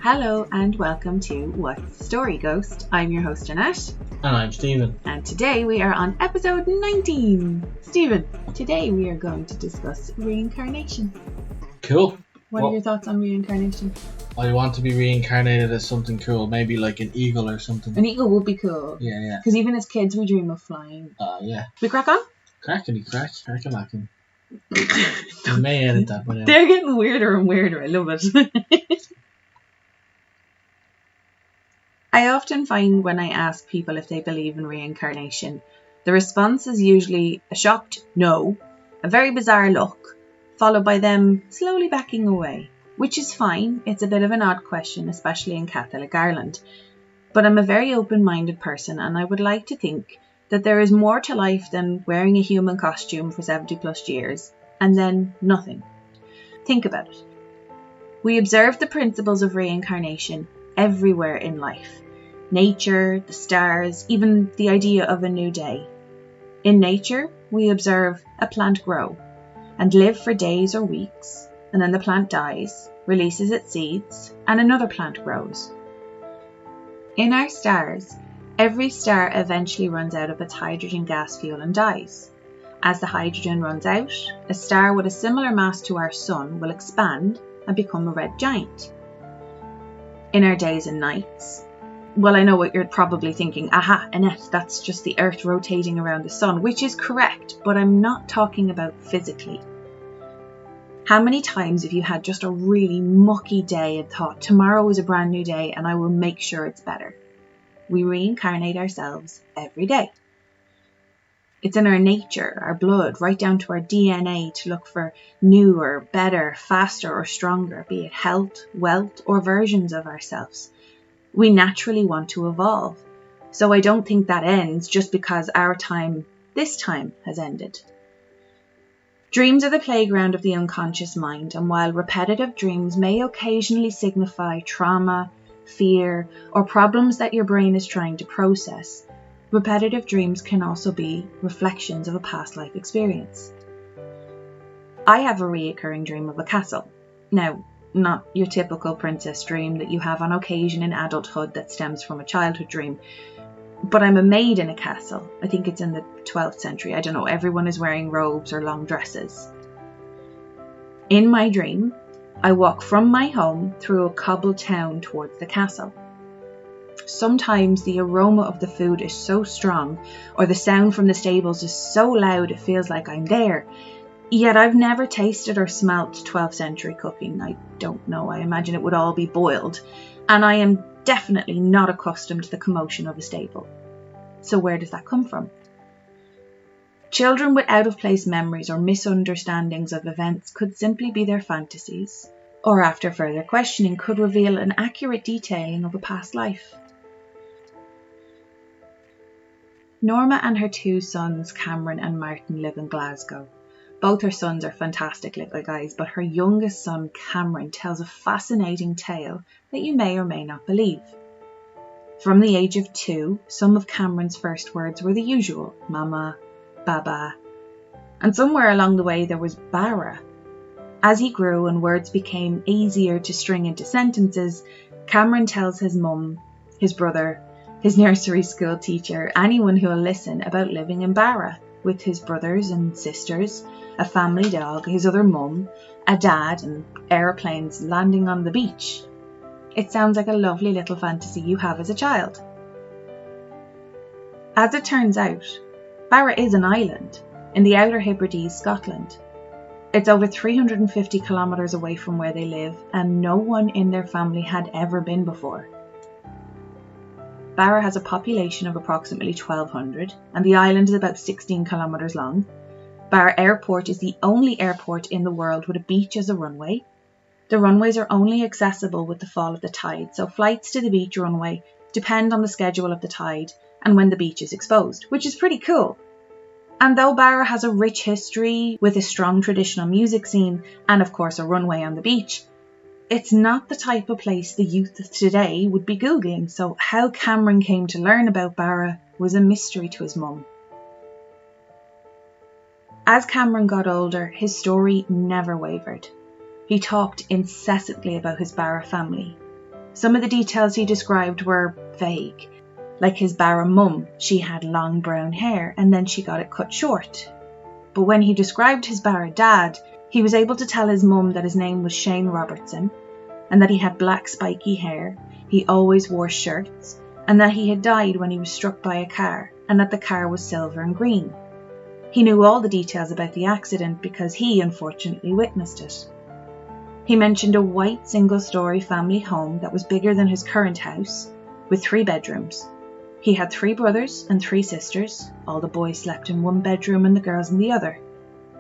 Hello and welcome to What's the Story, Ghost? I'm your host Annette. And I'm Steven. And today we are on episode 19. Steven, today we are going to discuss reincarnation. Cool. What are your thoughts on reincarnation? I want to be reincarnated as something cool, maybe like an eagle or something. An eagle would be cool. Yeah. Because even as kids we dream of flying. Yeah. We crack on? Crackety crack, crackalackin'. You may edit that one out. They're getting weirder and weirder, I love it. I often find when I ask people if they believe in reincarnation, the response is usually a shocked no, a very bizarre look, followed by them slowly backing away, which is fine. It's a bit of an odd question, especially in Catholic Ireland. But I'm a very open-minded person and I would like to think that there is more to life than wearing a human costume for 70 plus years and then nothing. Think about it. We observe the principles of reincarnation everywhere in life. Nature, the stars, even the idea of a new day. In nature, we observe a plant grow and live for days or weeks, and then the plant dies, releases its seeds, and another plant grows. In our stars, every star eventually runs out of its hydrogen gas fuel and dies. As the hydrogen runs out, a star with a similar mass to our sun will expand and become a red giant. In our days and nights, well, I know what you're probably thinking. Aha, Annette, that's just the Earth rotating around the sun, which is correct, but I'm not talking about physically. How many times have you had just a really mucky day and thought, tomorrow is a brand new day and I will make sure it's better? We reincarnate ourselves every day. It's in our nature, our blood, right down to our DNA to look for newer, better, faster or stronger, be it health, wealth or versions of ourselves. We naturally want to evolve. So I don't think that ends just because our time, this time, has ended. Dreams are the playground of the unconscious mind, and while repetitive dreams may occasionally signify trauma, fear, or problems that your brain is trying to process, repetitive dreams can also be reflections of a past life experience. I have a recurring dream of a castle. Now, not your typical princess dream that you have on occasion in adulthood that stems from a childhood dream, but I'm a maid in a castle. I think it's in the 12th century. I don't know, everyone is wearing robes or long dresses. In my dream, I walk from my home through a cobbled town towards the castle. Sometimes the aroma of the food is so strong, or the sound from the stables is so loud it feels like I'm there. Yet I've never tasted or smelt 12th century cooking. I don't know, I imagine it would all be boiled. And I am definitely not accustomed to the commotion of a stable. So where does that come from? Children with out-of-place memories or misunderstandings of events could simply be their fantasies, or after further questioning could reveal an accurate detailing of a past life. Norma and her two sons, Cameron and Martin, live in Glasgow. Both her sons are fantastic little guys, but her youngest son, Cameron, tells a fascinating tale that you may or may not believe. From the age of 2, some of Cameron's first words were the usual, Mama, Baba, and somewhere along the way there was Bara. As he grew and words became easier to string into sentences, Cameron tells his mum, his brother, his nursery school teacher, anyone who will listen about living in Bara, with his brothers and sisters, a family dog, his other mum, a dad, and aeroplanes landing on the beach. It sounds like a lovely little fantasy you have as a child. As it turns out, Bara is an island in the Outer Hebrides, Scotland. It's over 350 kilometres away from where they live, and no one in their family had ever been before. Bara has a population of approximately 1,200, and the island is about 16 kilometres long. Bara Airport is the only airport in the world with a beach as a runway. The runways are only accessible with the fall of the tide, so flights to the beach runway depend on the schedule of the tide and when the beach is exposed, which is pretty cool. And though Bara has a rich history with a strong traditional music scene and of course a runway on the beach, it's not the type of place the youth of today would be Googling, so how Cameron came to learn about Bara was a mystery to his mum. As Cameron got older, his story never wavered. He talked incessantly about his Bara family. Some of the details he described were vague, like his Barra mum. She had long brown hair and then she got it cut short. But when he described his Barra dad, he was able to tell his mum that his name was Shane Robertson and that he had black spiky hair, he always wore shirts, and that he had died when he was struck by a car and that the car was silver and green. He knew all the details about the accident because he unfortunately witnessed it. He mentioned a white single-storey family home that was bigger than his current house, with 3 bedrooms. He had 3 brothers and 3 sisters. All the boys slept in one bedroom and the girls in the other.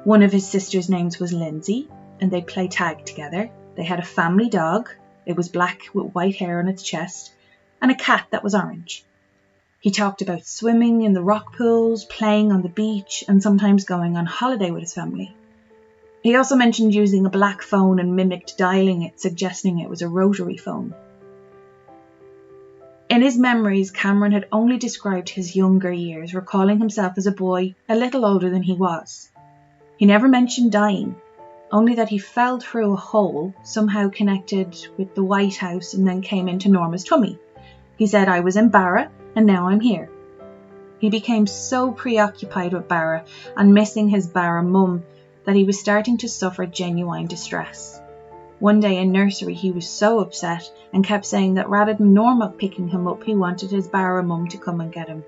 One of his sisters' names was Lindsay, and they'd play tag together. They had a family dog. It was black with white hair on its chest, and a cat that was orange. He talked about swimming in the rock pools, playing on the beach, and sometimes going on holiday with his family. He also mentioned using a black phone and mimicked dialing it, suggesting it was a rotary phone. In his memories, Cameron had only described his younger years, recalling himself as a boy a little older than he was. He never mentioned dying, only that he fell through a hole, somehow connected with the White House, and then came into Norma's tummy. He said, "I was in Barra, and now I'm here." He became so preoccupied with Barra and missing his Barra mum that he was starting to suffer genuine distress. One day in nursery he was so upset and kept saying that rather than Norma picking him up, he wanted his Barra mum to come and get him.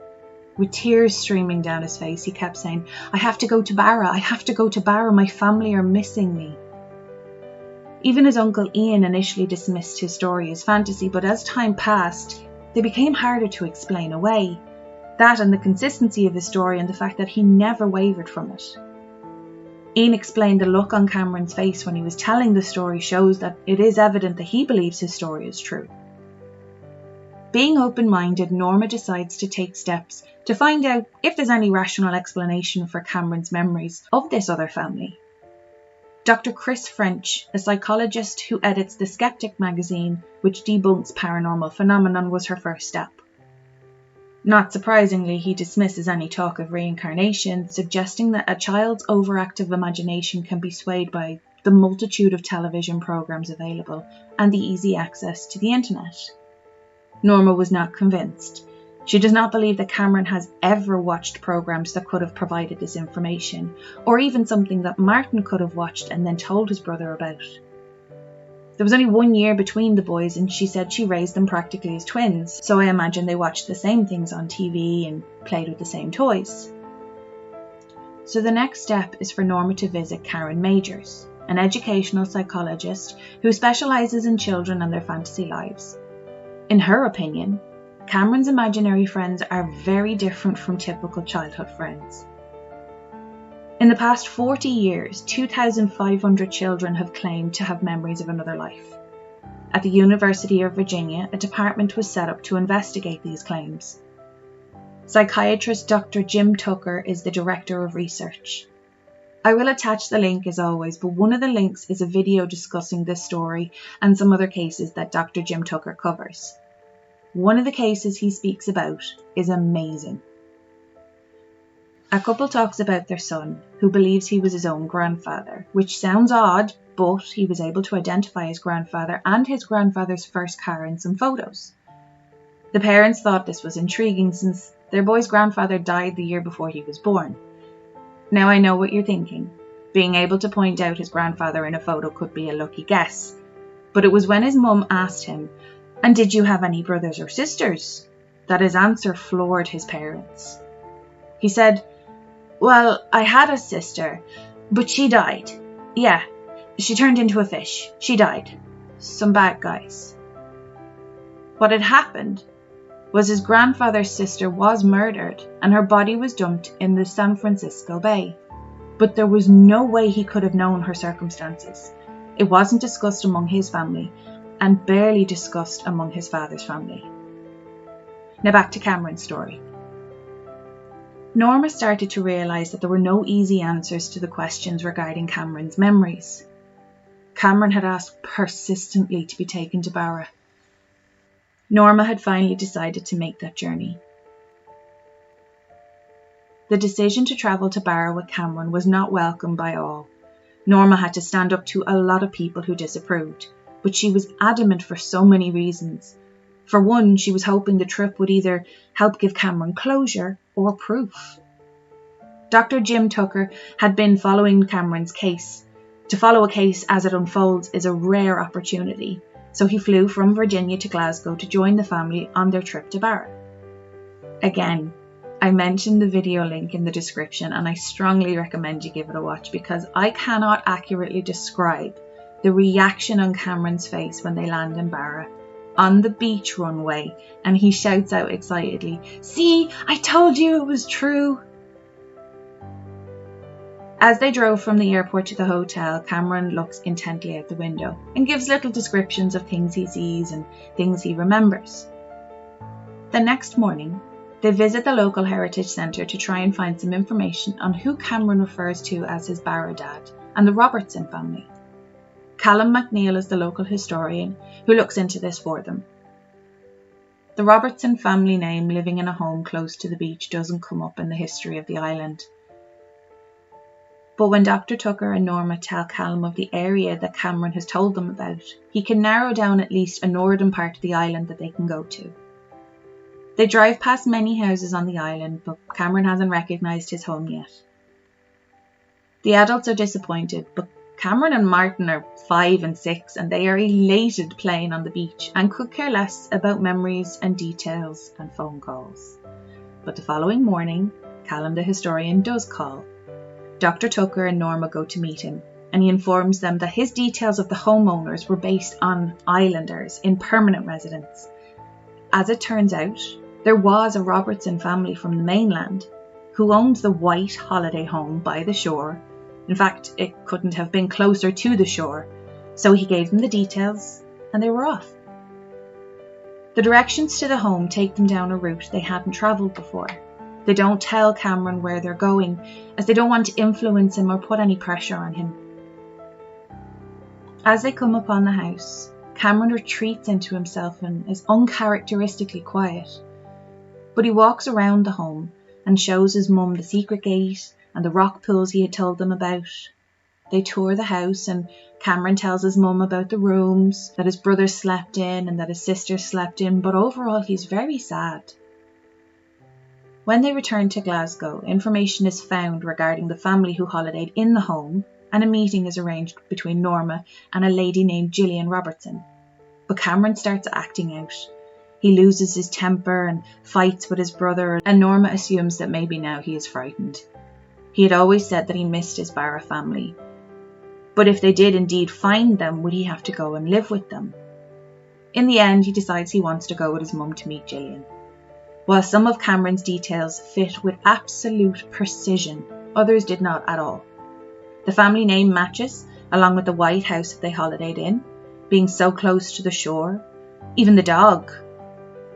With tears streaming down his face, he kept saying, "I have to go to Barra, I have to go to Barra, my family are missing me." Even his uncle Ian initially dismissed his story as fantasy, but as time passed, they became harder to explain away. That and the consistency of his story and the fact that he never wavered from it. Ian explained the look on Cameron's face when he was telling the story shows that it is evident that he believes his story is true. Being open-minded, Norma decides to take steps to find out if there's any rational explanation for Cameron's memories of this other family. Dr. Chris French, a psychologist who edits the Skeptic magazine, which debunks paranormal phenomenon, was her first step. Not surprisingly, he dismisses any talk of reincarnation, suggesting that a child's overactive imagination can be swayed by the multitude of television programs available and the easy access to the internet. Norma was not convinced. She does not believe that Cameron has ever watched programs that could have provided this information, or even something that Martin could have watched and then told his brother about. There was only 1 year between the boys, and she said she raised them practically as twins, so I imagine they watched the same things on TV and played with the same toys. So the next step is for Norma to visit Karen Majors, an educational psychologist who specialises in children and their fantasy lives. In her opinion, Cameron's imaginary friends are very different from typical childhood friends. In the past 40 years, 2,500 children have claimed to have memories of another life. At the University of Virginia, a department was set up to investigate these claims. Psychiatrist Dr. Jim Tucker is the director of research. I will attach the link as always, but one of the links is a video discussing this story and some other cases that Dr. Jim Tucker covers. One of the cases he speaks about is amazing. A couple talks about their son, who believes he was his own grandfather, which sounds odd, but he was able to identify his grandfather and his grandfather's first car in some photos. The parents thought this was intriguing since their boy's grandfather died the year before he was born. Now I know what you're thinking. Being able to point out his grandfather in a photo could be a lucky guess, but it was when his mum asked him, "And did you have any brothers or sisters?" that his answer floored his parents. He said, "Well, I had a sister, but she died. Yeah, she turned into a fish. She died. Some bad guys." What had happened was his grandfather's sister was murdered and her body was dumped in the San Francisco Bay. But there was no way he could have known her circumstances. It wasn't discussed among his family and barely discussed among his father's family. Now back to Cameron's story. Norma started to realise that there were no easy answers to the questions regarding Cameron's memories. Cameron had asked persistently to be taken to Barra. Norma had finally decided to make that journey. The decision to travel to Barra with Cameron was not welcomed by all. Norma had to stand up to a lot of people who disapproved, but she was adamant for so many reasons. For one, she was hoping the trip would either help give Cameron closure or proof. Dr. Jim Tucker had been following Cameron's case. To follow a case as it unfolds is a rare opportunity, so he flew from Virginia to Glasgow to join the family on their trip to Barra. Again, I mentioned the video link in the description, and I strongly recommend you give it a watch because I cannot accurately describe the reaction on Cameron's face when they land in Barra, on the beach runway, and he shouts out excitedly, "See, I told you it was true!" As they drove from the airport to the hotel, Cameron looks intently out the window and gives little descriptions of things he sees and things he remembers. The next morning, they visit the local heritage centre to try and find some information on who Cameron refers to as his Barra dad and the Robertson family. Callum McNeil is the local historian who looks into this for them. The Robertson family name living in a home close to the beach doesn't come up in the history of the island. But when Dr. Tucker and Norma tell Callum of the area that Cameron has told them about, he can narrow down at least a northern part of the island that they can go to. They drive past many houses on the island, but Cameron hasn't recognised his home yet. The adults are disappointed, but Cameron and Martin are 5 and 6 and they are elated playing on the beach and could care less about memories and details and phone calls. But the following morning, Callum the historian does call. Dr. Tucker and Norma go to meet him, and he informs them that his details of the homeowners were based on islanders in permanent residence. As it turns out, there was a Robertson family from the mainland who owned the white holiday home by the shore. In fact, it couldn't have been closer to the shore, so he gave them the details and they were off. The directions to the home take them down a route they hadn't travelled before. They don't tell Cameron where they're going, as they don't want to influence him or put any pressure on him. As they come upon the house, Cameron retreats into himself and is uncharacteristically quiet. But he walks around the home and shows his mum the secret gate and the rock pools he had told them about. They tour the house and Cameron tells his mum about the rooms that his brother slept in and that his sister slept in, but overall he's very sad. When they return to Glasgow, information is found regarding the family who holidayed in the home, and a meeting is arranged between Norma and a lady named Gillian Robertson. But Cameron starts acting out. He loses his temper and fights with his brother, and Norma assumes that maybe now he is frightened. He had always said that he missed his Barra family. But if they did indeed find them, would he have to go and live with them? In the end, he decides he wants to go with his mum to meet Gillian. While some of Cameron's details fit with absolute precision, others did not at all. The family name matches, along with the white house that they holidayed in, being so close to the shore, even the dog.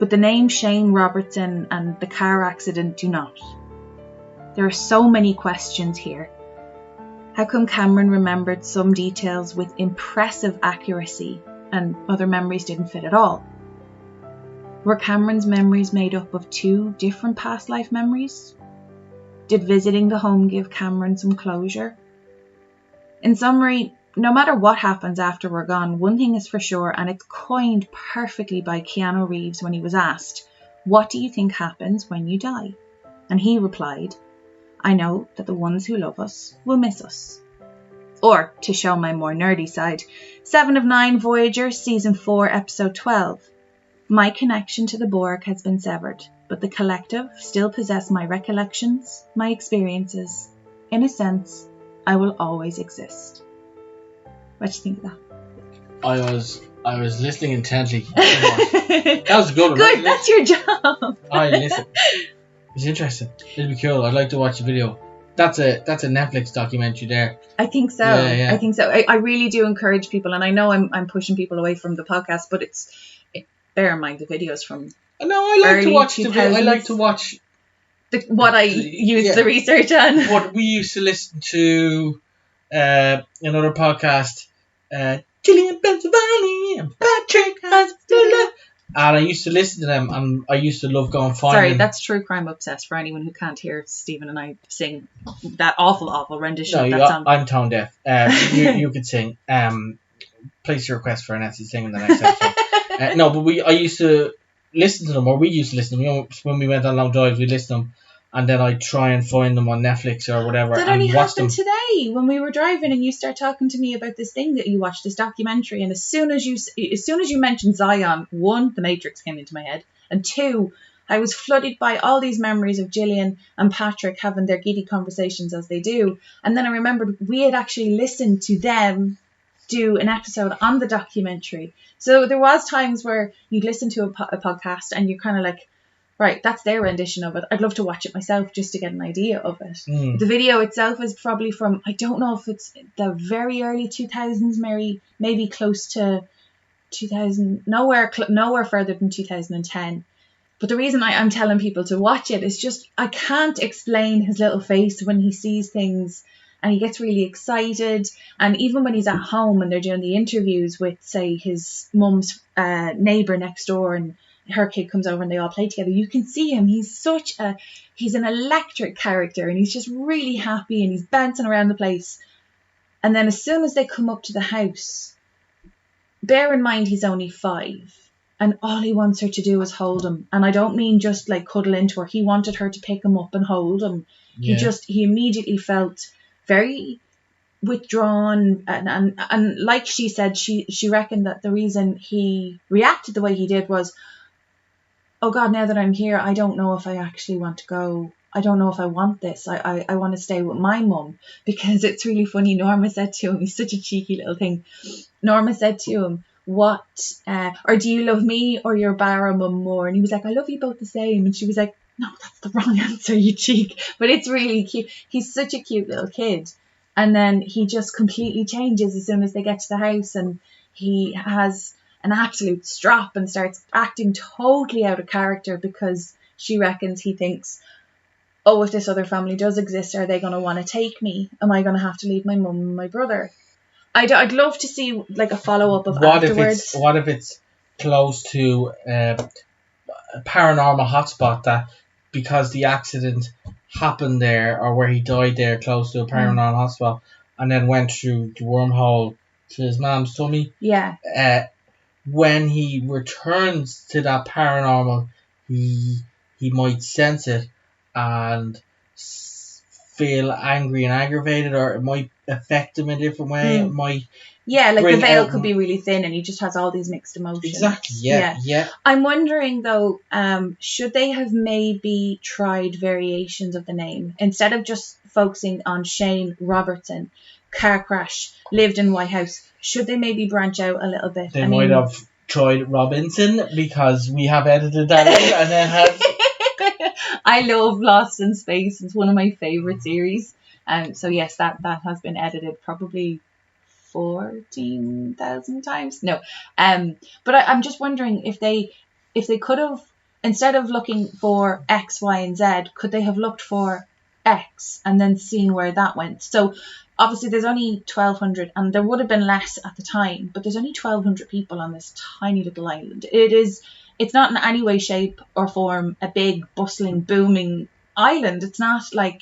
But the name Shane Robertson and the car accident do not. There are so many questions here. How come Cameron remembered some details with impressive accuracy and other memories didn't fit at all? Were Cameron's memories made up of 2 different past life memories? Did visiting the home give Cameron some closure? In summary, no matter what happens after we're gone, one thing is for sure, and it's coined perfectly by Keanu Reeves when he was asked, "What do you think happens when you die?" And he replied, "I know that the ones who love us will miss us." Or, to show my more nerdy side, 7 of 9 Voyager, Season 4, Episode 12. My connection to the Borg has been severed, but the collective still possess my recollections, my experiences. In a sense, I will always exist. What do you think of that? I was listening intently. That was a good one. Good, that's your job. I listen. It's interesting. It'll be cool. I'd like to watch the video. That's a Netflix documentary there. I think so. Yeah. I think so. I really do encourage people, and I know I'm pushing people away from the podcast, but bear in mind the videos from. No, I like to watch the video. I like to watch what I use the research on. What we used to listen to, another podcast, Gillian Pennsylvania and Patrick has and I used to listen to them, and I used to love going find them. Sorry, that's True Crime Obsessed for anyone who can't hear Stephen and I sing that awful rendition of that song. I'm tone deaf. You could sing. place your request for Annette to sing in the next episode. No, but I used to listen to them, or we used to listen to them. You know, when we went on long drives, we listened to them, and then I'd try and find them on Netflix or whatever that and only watch them. happened today when we were driving, and you start talking to me about this thing that you watched, this documentary, and as soon as you mentioned Zion, one, The Matrix came into my head, and two, I was flooded by all these memories of Gillian and Patrick having their giddy conversations as they do. And then I remembered we had actually listened to them do an episode on the documentary. So there was times where you'd listen to a podcast and you're kind of like, right, that's their rendition of it. I'd love to watch it myself just to get an idea of it. The video itself is probably from, I don't know if it's the very early 2000s, maybe close to 2000, nowhere further than 2010. But the reason I'm telling people to watch it is just, I can't explain his little face when he sees things and he gets really excited. And even when he's at home and they're doing the interviews with, say, his mum's neighbour next door, and her kid comes over and they all play together, you can see him. He's an electric character, and he's just really happy and he's bouncing around the place. And then as soon as they come up to the house, bear in mind he's only 5. And all he wants her to do is hold him. And I don't mean just like cuddle into her. He wanted her to pick him up and hold him. Yeah. He immediately felt very withdrawn. And like she said, she reckoned that the reason he reacted the way he did was, oh God, now that I'm here, I don't know if I actually want to go. I don't know if I want this. I want to stay with my mum. Because it's really funny. Norma said to him, he's such a cheeky little thing. Norma said to him, or do you love me or your Barra mum more? And he was like, I love you both the same. And she was like, no, that's the wrong answer, you cheek. But it's really cute. He's such a cute little kid. And then he just completely changes as soon as they get to the house, and he has an absolute strop and starts acting totally out of character because she reckons he thinks, oh, if this other family does exist, are they going to want to take me? Am I going to have to leave my mum and my brother? I'd love to see like a follow-up of afterwards. What if it's close to a paranormal hotspot, that because the accident happened there, or where he died there close to a paranormal hotspot, and then went through the wormhole to his mom's tummy. Yeah. When he returns to that paranormal, he might sense it and feel angry and aggravated, or it might affect him in a different way. It might like the veil could be really thin and he just has all these mixed emotions. Exactly. Yeah. I'm wondering though, should they have maybe tried variations of the name instead of just focusing on Shane Robertson, car crash, lived in White House? Should they maybe branch out a little bit? They might have tried Robinson, because we have edited that in, and then have. I love Lost in Space. It's one of my favourite series. So yes, that has been edited probably 14,000 times. No. But I'm just wondering if they could have, instead of looking for X, Y, and Z, could they have looked for X and then seen where that went? So obviously there's only 1,200, and there would have been less at the time, but there's only 1,200 people on this tiny little island. It's not in any way, shape or form a big, bustling, booming island. It's not like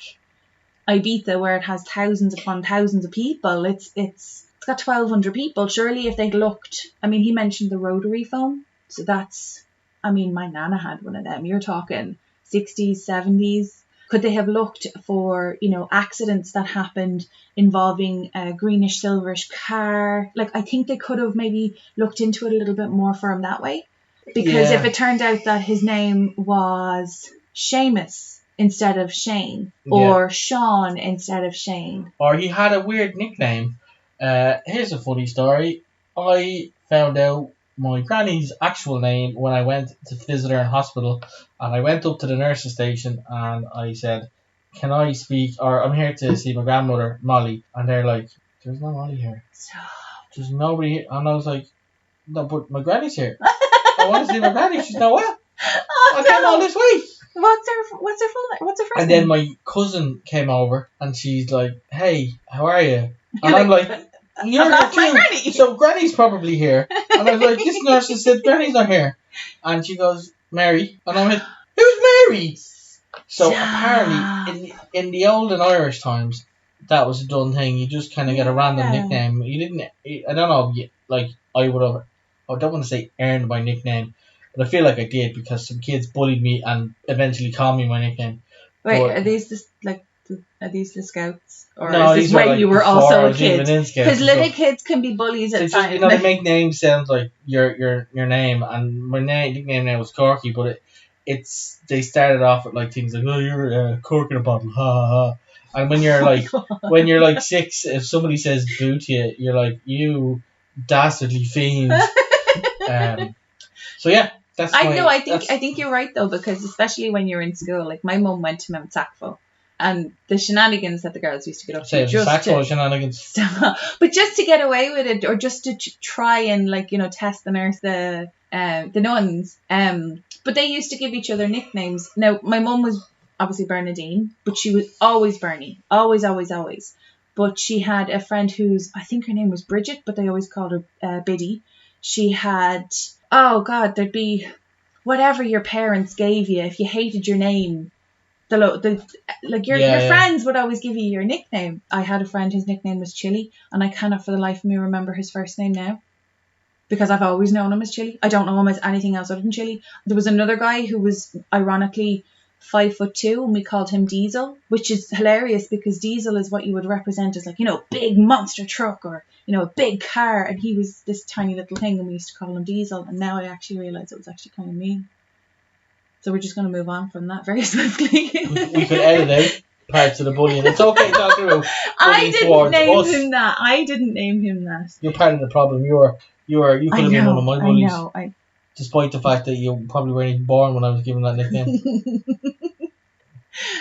Ibiza where it has thousands upon thousands of people. It's got 1,200 people. Surely if they'd looked, I mean, he mentioned the rotary phone. So that's, I mean, my nana had one of them. You're talking 60s, 70s. Could they have looked for, accidents that happened involving a greenish, silverish car? Like, I think they could have maybe looked into it a little bit more for him that way. Because if it turned out that his name was Seamus instead of Shane, or Sean instead of Shane, or he had a weird nickname. Here's a funny story. I found out my granny's actual name when I went to visit her in hospital, and I went up to the nurse's station and I said, can I speak, or I'm here to see my grandmother, Molly, and they're like, there's no Molly here. There's nobody here. And I was like, no, but my granny's here. I want to see my granny. She's no what? I came all this way. What's her full name? What's her first name? And then my cousin came over and she's like, hey, how are you? And I'm like, you're not my granny. So granny's probably here. And I was like, this nurse has said granny's not here. And she goes, Mary. And I'm like, who's Mary? So apparently in the olden Irish times, that was a done thing. You just kind of get a random nickname. You didn't, I don't know, like I would have. I don't want to say earned my nickname, but I feel like I did because some kids bullied me and eventually called me my nickname. Wait, But are these are these the scouts, or no, is this these were when like you were before also I a was even kid? in Scouts Because and little stuff. kids can be bullies They at just, times. they make names sound like your name, and my nickname now was Corky, but they started off with like things like, oh, you're a cork in a bottle, ha ha ha. And when you're like 6, if somebody says boo to you, you're like, you dastardly fiend. So yeah, that's I think you're right though, because especially when you're in school, like my mum went to Mount Sackville, and the shenanigans that the girls used to get up say to, Sackville shenanigans. but just to get away with it, or just to try and test the nuns. But they used to give each other nicknames. Now my mum was obviously Bernadine, but she was always Bernie, always, always, always. But she had a friend I think her name was Bridget, but they always called her Biddy. She had, oh God, there'd be whatever your parents gave you. If you hated your name, your friends would always give you your nickname. I had a friend whose nickname was Chili, and I cannot for the life of me remember his first name now, because I've always known him as Chili. I don't know him as anything else other than Chili. There was another guy who was ironically 5'2", and we called him Diesel, which is hilarious because Diesel is what you would represent as big monster truck, or a big car, and he was this tiny little thing, and we used to call him Diesel. And now I actually realise it was actually kind of mean. So we're just going to move on from that very swiftly. We could edit out parts of the bullying. It's okay talking about I didn't name us. him that. I didn't name him that. You're part of the problem. You could have been one of my bullies. I know. Despite the fact that you probably weren't even born when I was given that nickname.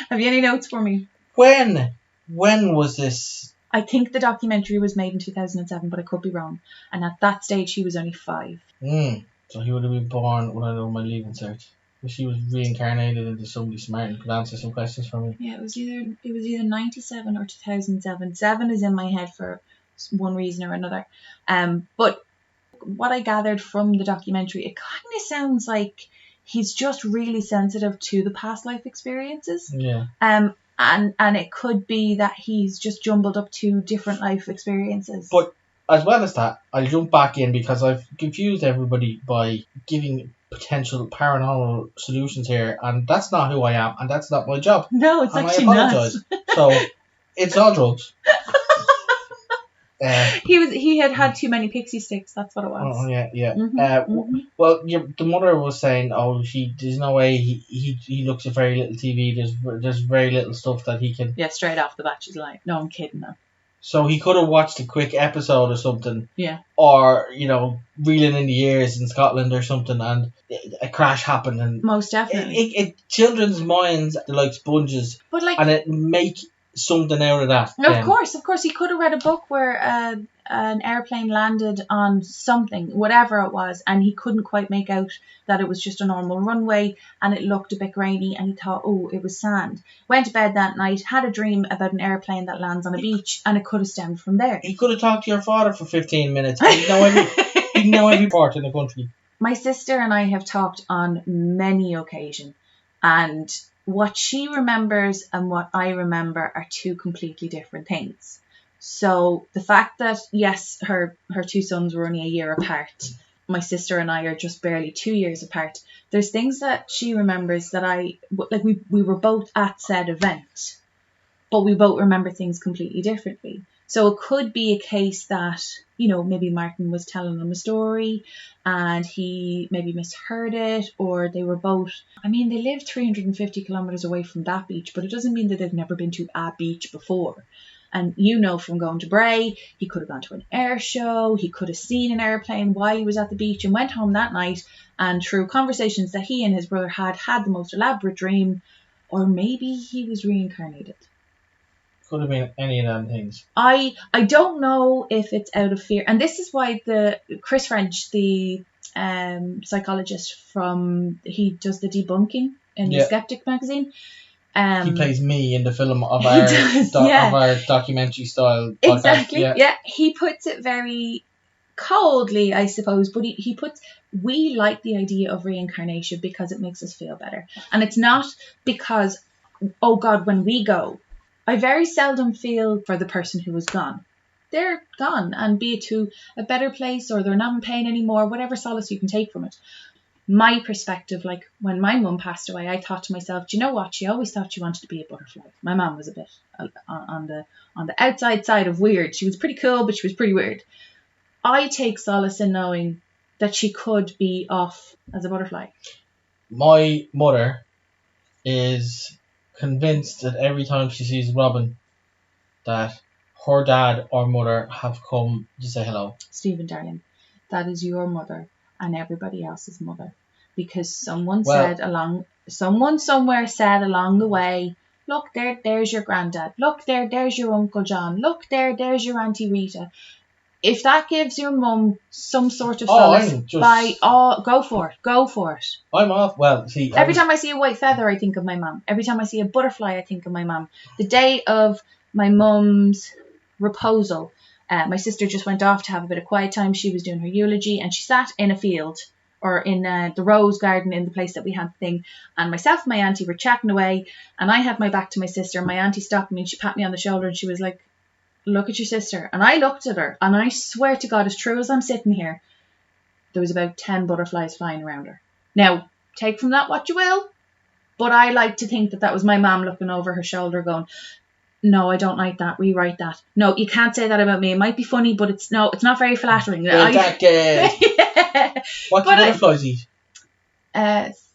Have you any notes for me? When was this? I think the documentary was made in 2007, but I could be wrong. And at that stage, he was only 5. So he would have been born when I did my leaving cert. She was reincarnated into somebody smart and could answer some questions for me. Yeah, it was either 97 or 2007. 7 is in my head for one reason or another. But what I gathered from the documentary, it kind of sounds like he's just really sensitive to the past life experiences. Yeah. And it could be that he's just jumbled up 2 different life experiences. But as well as that, I'll jump back in because I've confused everybody by giving potential paranormal solutions here, and that's not who I am, and that's not my job. No, it's actually not. I apologise. So it's all drugs. He had too many pixie sticks. That's what it was. Oh yeah. Mm-hmm. Well, the mother was saying, there's no way he looks at very little TV. There's very little stuff that he can. Yeah, straight off the bat, she's like, no, I'm kidding now. So he could have watched a quick episode or something. Yeah. Or reeling in the years in Scotland or something, and a crash happened, and most definitely. Children's minds are like sponges, but and it make something out of that. Of course, he could have read a book where an airplane landed on something, whatever it was, and he couldn't quite make out that it was just a normal runway, and it looked a bit grainy, and he thought, oh, it was sand. Went to bed that night, had a dream about an airplane that lands on a beach, and it could have stemmed from there. He could have talked to your father for 15 minutes. He'd know every part in the country. My sister and I have talked on many occasions, and what she remembers and what I remember are 2 completely different things. So the fact that, yes, her 2 sons were only a year apart, my sister and I are just barely 2 years apart, there's things that she remembers that we were both at said event, but we both remember things completely differently. So it could be a case that, maybe Martin was telling them a story and he maybe misheard it, or they were both, they lived 350 kilometers away from that beach, but it doesn't mean that they've never been to a beach before. And from going to Bray, he could have gone to an air show, he could have seen an airplane while he was at the beach and went home that night, and through conversations that he and his brother had the most elaborate dream, or maybe he was reincarnated. Could have been any of them things. I don't know if it's out of fear, and this is why the Chris French, the psychologist he does the debunking in the Skeptic magazine. He plays me in the film of our documentary style podcast. Exactly. Yeah, he puts it very coldly, I suppose, but he puts, we like the idea of reincarnation because it makes us feel better, and it's not because, oh God, when we go, I very seldom feel for the person who was gone. they're gone, and be it to a better place, or they're not in pain anymore, whatever solace you can take from it. My perspective, like when my mum passed away, I thought to myself, do you know what? She always thought she wanted to be a butterfly. My mum was a bit on the outside side of weird. She was pretty cool, but she was pretty weird. I take solace in knowing that she could be off as a butterfly. My mother is convinced that every time she sees Robin, that her dad or mother have come to say hello. Stephen, darling, that is your mother and everybody else's mother, because someone somewhere said along the way, look, there's your granddad, look, there's your Uncle John, look, there's your Auntie Rita. If that gives your mum some sort of solace, go for it. I'm off. Well, see, every time I see a white feather, I think of my mum. Every time I see a butterfly, I think of my mum. The day of my mum's reposal, my sister just went off to have a bit of quiet time. She was doing her eulogy, and she sat in a field, or in the rose garden in the place that we had the thing, and myself and my auntie were chatting away, and I had my back to my sister, and my auntie stopped me and she pat me on the shoulder and she was like, look at your sister. And I looked at her, and I swear to God, as true as I'm sitting here, there was about 10 butterflies flying around her. Now, take from that what you will, but I like to think that was my mum looking over her shoulder going, no, I don't like that, rewrite that. No, you can't say that about me. It might be funny, but it's not very flattering. Yeah. What do butterflies eat?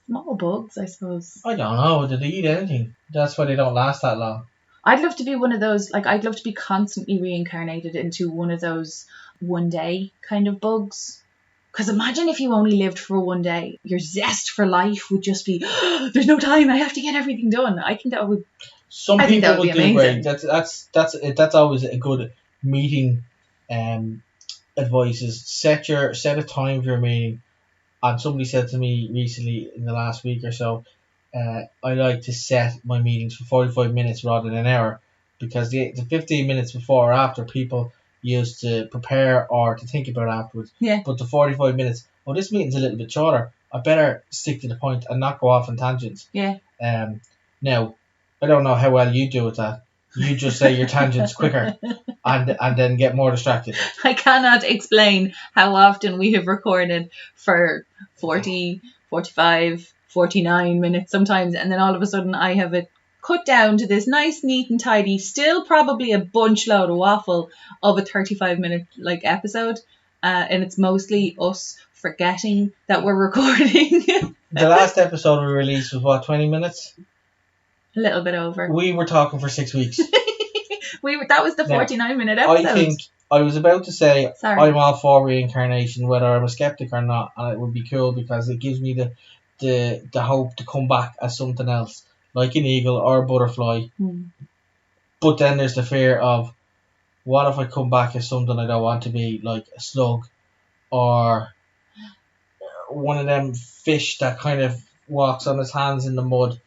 Small bugs, I suppose. I don't know. Do they eat anything? That's why they don't last that long. I'd love to be one of those, like, I'd love to be constantly reincarnated into one of those one day kind of bugs. Because imagine if you only lived for one day. Your zest for life would just be, there's no time, I have to get everything done. I think that would... Some people would do great. That's always a good meeting advice, is set a time for your meeting. And somebody said to me recently in the last week or so, I like to set my meetings for 45 minutes rather than an hour, because the 15 minutes before or after, people used to prepare or to think about afterwards. Yeah. But the 45 minutes, this meeting's a little bit shorter, I better stick to the point and not go off on tangents. Yeah. Now, I don't know how well you do with that. You just say your tangents quicker and then get more distracted. I cannot explain how often we have recorded for 40, 45, 49 minutes sometimes, and then all of a sudden I have it cut down to this nice, neat and tidy, still probably a bunch load of waffle of a 35-minute episode, and it's mostly us forgetting that we're recording. The last episode we released was 20 minutes? A little bit over. We were talking for 6 weeks. That was the 49-minute episode. I think I was about to say, sorry, I'm all for reincarnation, whether I'm a skeptic or not, and it would be cool because it gives me the hope to come back as something else, like an eagle or a butterfly. But then there's the fear of, what if I come back as something I don't want to be, like a slug, or one of them fish that kind of walks on his hands in the mud,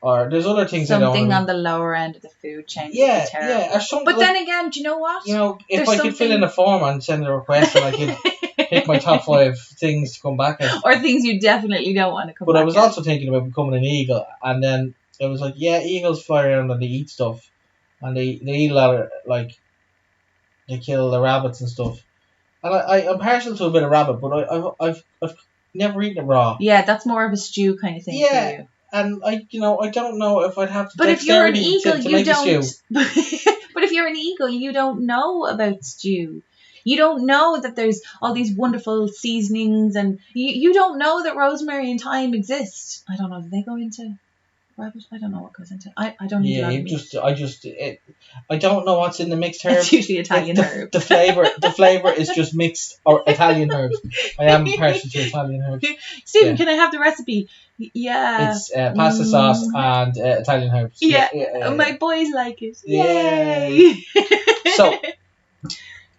or there's other things something on the lower end of the food chain. Yeah, or something. But then again, do you know what? If I could fill in a form and send a request, and I could pick my top 5 things to come back as. Or things you definitely don't want to come back. But I was also thinking about becoming an eagle, and then it was like, yeah, eagles fly around and they eat stuff, and they eat a lot of, they kill the rabbits and stuff. And I'm partial to a bit of rabbit, but I've never eaten it raw. Yeah, that's more of a stew kind of thing for you. And I don't know if I'd have to. But if you're an eagle, you don't. But if you're an eagle, you don't know about stew. You don't know that there's all these wonderful seasonings, and you don't know that rosemary and thyme exist. I don't know. Do they go into rabbit? I don't know what goes into. I don't eat rabbit. I don't know what's in the mixed herbs. It's usually Italian herbs. The flavor is just mixed or Italian herbs. I am partial to Italian herbs. Stephen, can I have the recipe? Yeah. It's pasta sauce and Italian herbs. Yeah. My boys like it. Yay! So,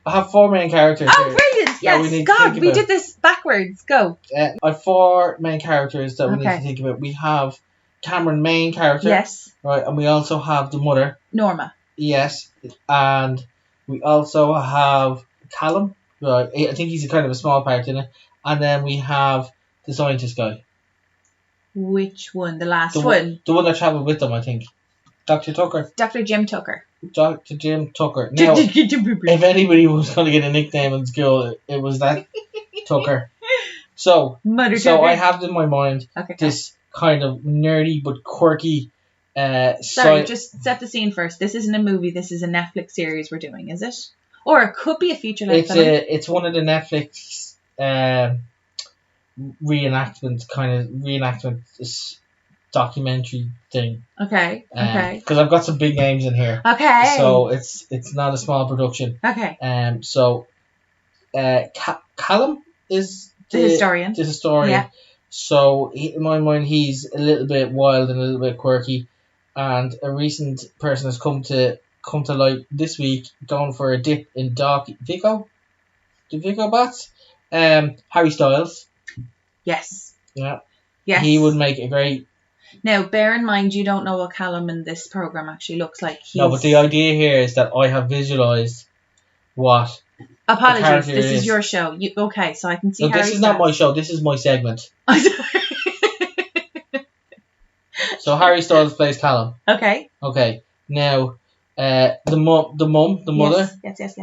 I have 4 main characters here. Brilliant! Yes, we did this backwards. Go. I have 4 main characters that we need to think about. We have Cameron, main character. Yes. Right, and we also have the mother. Norma. Yes, and we also have Callum. Right, I think he's a kind of a small part in it. And then we have the scientist guy. Which one? The last one? The one that travelled with them, I think. Dr. Tucker. Dr. Jim Tucker. Dr. Jim Tucker. Now, if anybody was going to get a nickname in school, it was that Tucker. So I have in my mind this kind of nerdy but quirky. Sorry, just set the scene first. This isn't a movie. This is a Netflix series we're doing, is it? Or it could be a feature-length film. It's one of the Netflix reenactment documentary thing. Okay. Because I've got some big names in here. Okay. So it's not a small production. Okay. So Callum is the historian. The historian. Yeah. So in my mind, he's a little bit wild and a little bit quirky, and a recent person has come to light this week, going for a dip in Vico bats. Harry Styles. Yes. Yeah. Yes. He would make a great. Now, bear in mind, you don't know what Callum in this program actually looks like. No, but the idea here is that I have visualized what. Apologies, this is your show. Okay, so I can see. No, this is not my show. This is my segment. So Harry Styles plays Callum. Okay. Okay. Now, the mother. Yes.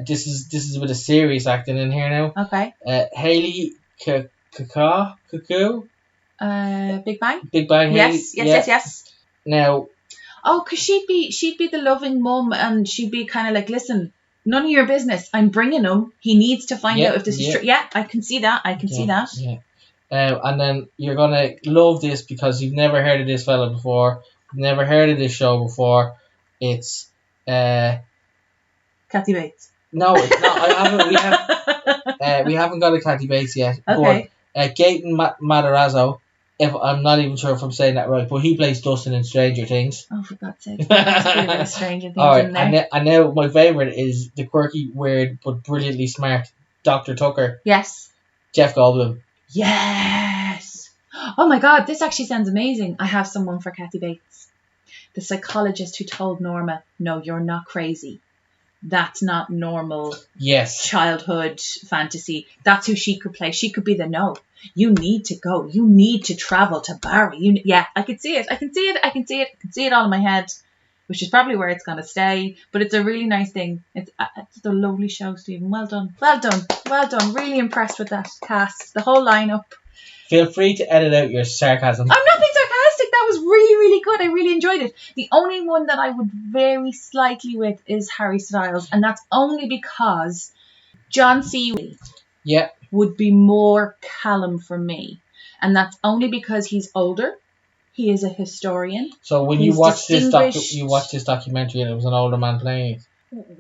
This is with a serious acting in here now. Okay. Hayley Cuckoo. Big Bang. Big Bang. Yes. Now. Oh, cause she'd be the loving mum, and she'd be kind of like, listen, none of your business. I'm bringing him. He needs to find out if this is true. Yeah, I can see that. Yeah. And then you're gonna love this because you've never heard of this fella before. You've never heard of this show before. It's Kathy Bates. No, it's not. I haven't. We haven't got a Kathy Bates yet. Okay. But Gaten Matarazzo. If I'm not even sure if I'm saying that right, but he plays Dustin in Stranger Things. Oh, for God's sake! There's Stranger Things all right, in there. And now my favorite is the quirky, weird, but brilliantly smart Dr. Tucker. Yes. Jeff Goldblum. Yes. Oh my God, this actually sounds amazing. I have someone for Kathy Bates, the psychologist who told Norma, "No, you're not crazy. That's not normal." Yes. Childhood fantasy. That's who she could play. She could be the no. You need to go. You need to travel to Barry. I could see it. I can see it all in my head, which is probably where it's going to stay. But it's a really nice thing. It's a lovely show, Stephen. Well done. Really impressed with that cast. The whole lineup. Feel free to edit out your sarcasm. I'm not being sarcastic. That was really, really good. I really enjoyed it. The only one that I would vary slightly with is Harry Styles, and that's only because John C. would be more Callum for me, and that's only because he's older. He is a historian. So when you watch this documentary and it was an older man playing it.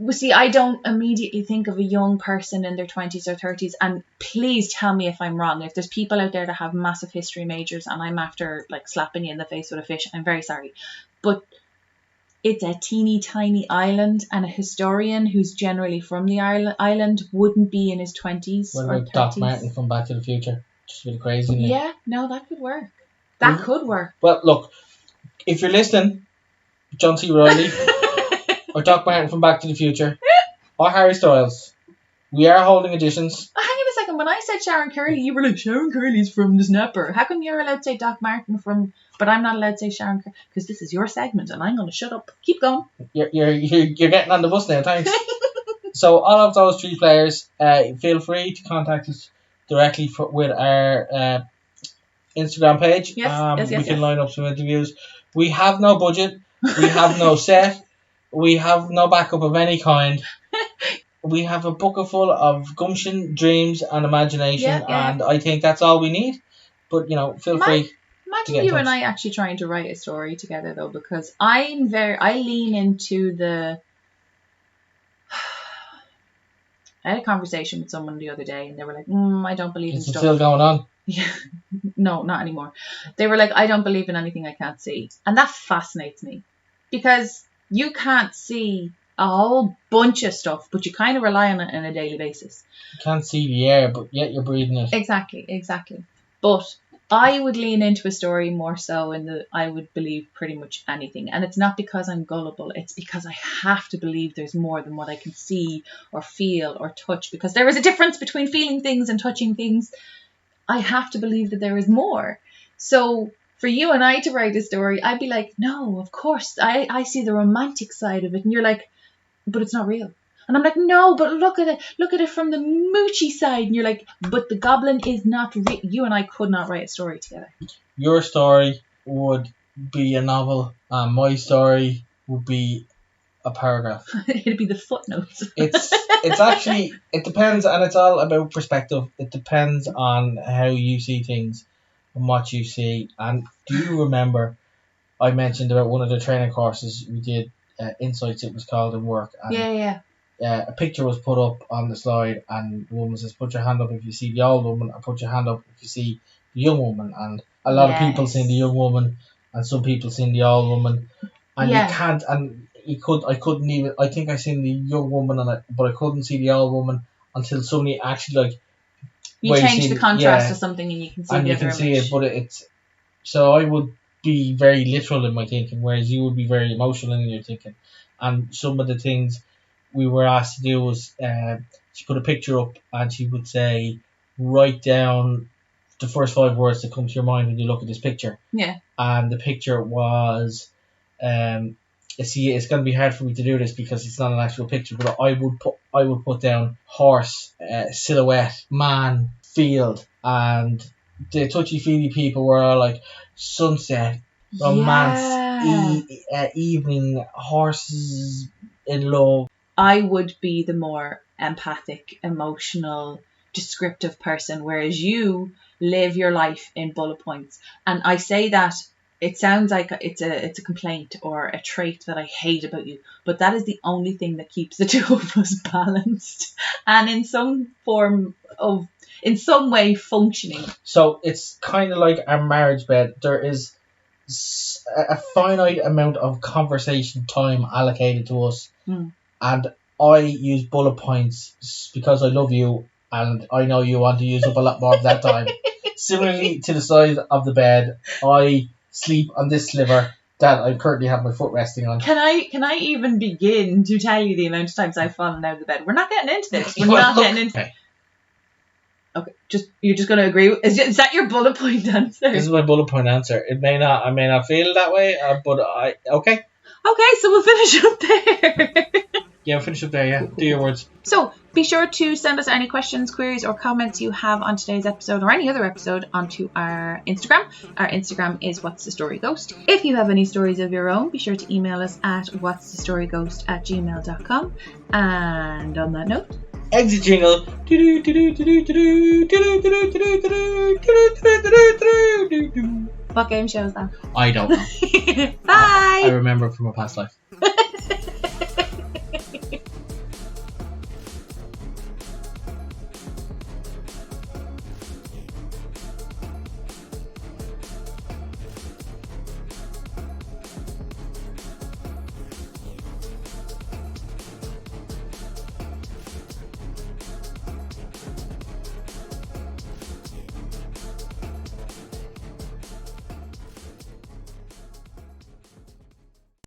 Well, see, I don't immediately think of a young person in their 20s or 30s, and please tell me if I'm wrong. If there's people out there that have massive history majors and I'm after like slapping you in the face with a fish, I'm very sorry. But it's a teeny tiny island, and a historian who's generally from the island wouldn't be in his 20s or 30s. What about Doc Martin from Back to the Future? Just a bit crazy. Yeah, no, that could work. That could work. Well, look, if you're listening, John C. Reilly or Doc Martin from Back to the Future or Harry Styles, we are holding auditions. Hang on a second. When I said Sharon Curley, you were like, Sharon Curley's from The Snapper. How come you're allowed to say Doc Martin from... But I'm not allowed to say Sharon Curley because this is your segment and I'm going to shut up. Keep going. You're getting on the bus now, thanks. So all of those three players, feel free to contact us directly with our Instagram page. Yes, we can line up some interviews. We have no budget. We have no set. We have no backup of any kind. We have a bucket full of gumption, dreams, and imagination, and I think that's all we need. But feel free. Imagine you and I actually trying to write a story together, though, because I lean into the. I had a conversation with someone the other day, and they were like, "I don't believe in stuff." It's still going on. Yeah, no, not anymore. They were like, "I don't believe in anything I can't see," and that fascinates me, because you can't see a whole bunch of stuff, but you kind of rely on it on a daily basis. You can't see the air, but yet you're breathing it. Exactly. But I would lean into a story more so in that I would believe pretty much anything. And it's not because I'm gullible. It's because I have to believe there's more than what I can see or feel or touch. Because there is a difference between feeling things and touching things. I have to believe that there is more. So for you and I to write a story, I'd be like, no, of course, I see the romantic side of it. And you're like, but it's not real. And I'm like, no, but look at it from the moochy side. And you're like, but the goblin is not real. You and I could not write a story together. Your story would be a novel, and my story would be a paragraph. It'd be the footnotes. It's actually, it depends, and it's all about perspective. It depends on how you see things and what you see. And do you remember I mentioned about one of the training courses we did, Insights it was called, in work, and Yeah. a picture was put up on the slide, and the woman says, put your hand up if you see the old woman, or put your hand up if you see the young woman. And a lot of people seen the young woman, and some people seen the old woman, and you can't, and I couldn't even, I think I seen the young woman, but I couldn't see the old woman until somebody actually, like, you change the contrast to something and you can see and the you other can see image. it, but it's, so I would be very literal in my thinking, whereas you would be very emotional in your thinking. And some of the things we were asked to do was, she put a picture up and she would say, write down the first 5 words that come to your mind when you look at this picture. Yeah. And the picture was, see, it's going to be hard for me to do this because it's not an actual picture, but I would put down horse, silhouette, man, field, and the touchy-feely people were all like sunset, romance, evening, horses in love. I would be the more empathic, emotional, descriptive person, whereas you live your life in bullet points. And I say that it sounds like it's a complaint or a trait that I hate about you, but that is the only thing that keeps the two of us balanced and in some way functioning. So it's kind of like our marriage bed. There is a finite amount of conversation time allocated to us, and I use bullet points because I love you and I know you want to use up a lot more of that time. Similarly to the size of the bed, I sleep on this sliver that I currently have my foot resting on. Can I even begin to tell you the amount of times I've fallen out of the bed? We're not getting into this. Okay, you're just going to agree. Is that your bullet point answer? This is my bullet point answer. I may not feel that way, but okay. Okay, so we'll finish up there. Yeah, we'll finish up there, yeah. Do your words. So, be sure to send us any questions, queries, or comments you have on today's episode or any other episode onto our Instagram. Our Instagram is What's the Story Ghost. If you have any stories of your own, be sure to email us at whatsthestoryghost@gmail.com. And on that note, exit jingle. What game show is that? I don't know. Bye. I remember from a past life.